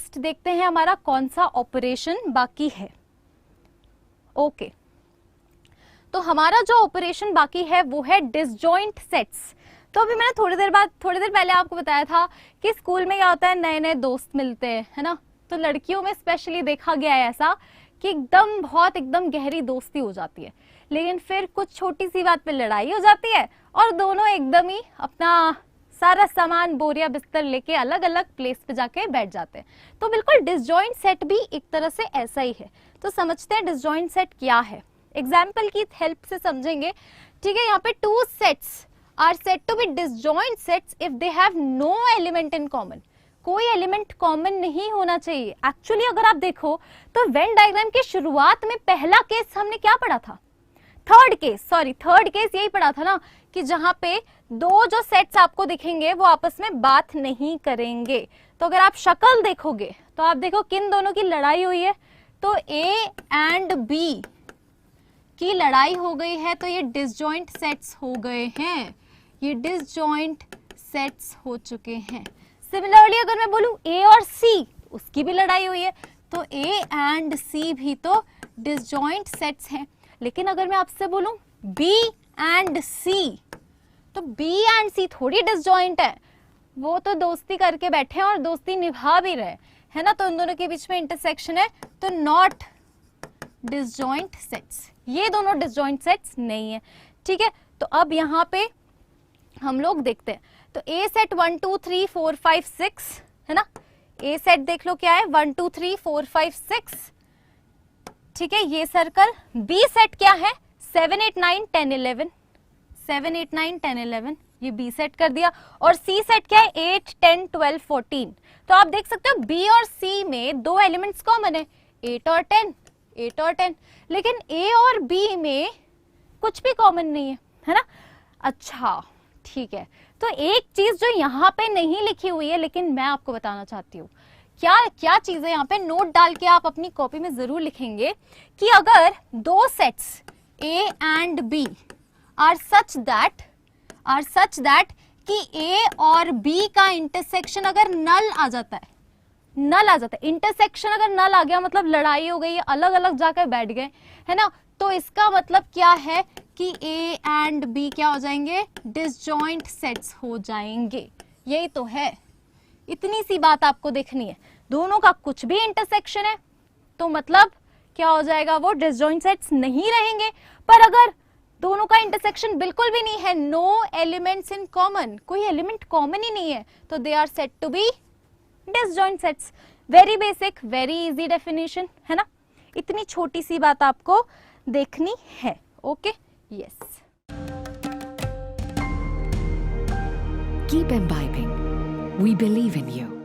Next देखते हैं हमारा कौन सा ऑपरेशन बाकी है। ओके, तो हमारा जो ऑपरेशन बाकी है वो है डिसजॉइंट सेट्स। तो अभी मैंने थोड़ी देर पहले आपको बताया था कि स्कूल में क्या होता है, नए नए दोस्त मिलते हैं, है ना। तो लड़कियों में स्पेशली देखा गया है ऐसा कि एकदम गहरी दोस्ती हो जाती है, लेकिन फिर कुछ छोटी सी बात पे लड़ाई हो जाती है और दोनों एकदम ही अपना सारा सामान, बोरिया, बिस्तर लेके अलग अलग प्लेस पे जाके बैठ जाते हैं। तो बिल्कुल डिसजॉइंट सेट भी एक तरह से ऐसा ही है। तो समझते हैं डिसजॉइंट सेट क्या है। एग्जाम्पल की हेल्प से समझेंगे। ठीक है, यहाँ पे two sets are said to be disjoint sets if they have no element in common. कोई एलिमेंट कॉमन नहीं होना चाहिए। एक्चुअली अगर आप देखो तो वेन डायग्राम की शुरुआत में पहला केस हमने क्या पढ़ा था, थर्ड केस यही पढ़ा था ना, कि जहां पे दो जो सेट्स आपको दिखेंगे वो आपस में बात नहीं करेंगे। तो अगर आप शक्ल देखोगे तो आप देखो किन दोनों की लड़ाई हुई है, तो ए एंड बी की लड़ाई हो गई है। तो ये डिसजॉइंट सेट्स हो गए हैं, ये डिसजॉइंट सेट्स हो चुके हैं। सिमिलरली अगर मैं बोलूं ए और सी, उसकी भी लड़ाई हुई है, तो ए एंड सी भी तो डिसजॉइंट सेट्स हैं। लेकिन अगर मैं आपसे बोलूं बी एंड सी, तो बी एंड सी थोड़ी डिसजॉइंट है, वो तो दोस्ती करके बैठे हैं और दोस्ती निभा भी रहे, है ना। तो इन दोनों के बीच में इंटरसेक्शन है, तो नॉट डिसजॉइंट सेट्स। ये दोनों डिसजॉइंट सेट्स नहीं है। ठीक है, तो अब यहाँ पे हम लोग देखते हैं। तो ए सेट 1 2 3 4 5 6 है ना। ए सेट देख लो क्या है, 1 2 3 4 5 6। ठीक है, ये सर्कल। बी सेट क्या है, 7 8 9 10 11, 7 8 9 10 11, ये बी सेट कर दिया। और सी सेट क्या है, 8 10 12 14। तो आप देख सकते हो बी और सी में दो एलिमेंट्स कॉमन है, 8 और 10, 8 और 10। लेकिन ए और बी में कुछ भी कॉमन नहीं है ना। अच्छा ठीक है, तो एक चीज जो यहाँ पे नहीं लिखी हुई है लेकिन मैं आपको बताना चाहती हूँ, क्या चीज है यहाँ पे, नोट डाल के आप अपनी कॉपी में जरूर लिखेंगे कि अगर दो sets A and B are such that कि ए और बी का इंटरसेक्शन अगर नल आ जाता है, इंटरसेक्शन अगर नल आ गया मतलब लड़ाई हो गई, अलग अलग जाकर बैठ गए, है ना। तो इसका मतलब क्या है कि ए एंड बी क्या हो जाएंगे, डिसजॉइंट सेट्स हो जाएंगे। यही तो है, इतनी सी बात आपको देखनी है। दोनों का कुछ भी इंटरसेक्शन है तो मतलब क्या हो जाएगा, वो डिसजॉइंट सेट्स नहीं रहेंगे। पर अगर दोनों का इंटरसेक्शन बिल्कुल भी नहीं है, नो एलिमेंट्स इन कॉमन, कोई एलिमेंट कॉमन ही नहीं है, तो they are said to be disjoint sets. Very basic, very easy definition, है ना। इतनी छोटी सी बात आपको देखनी है। Okay, yes. Keep imbibing. We believe in you.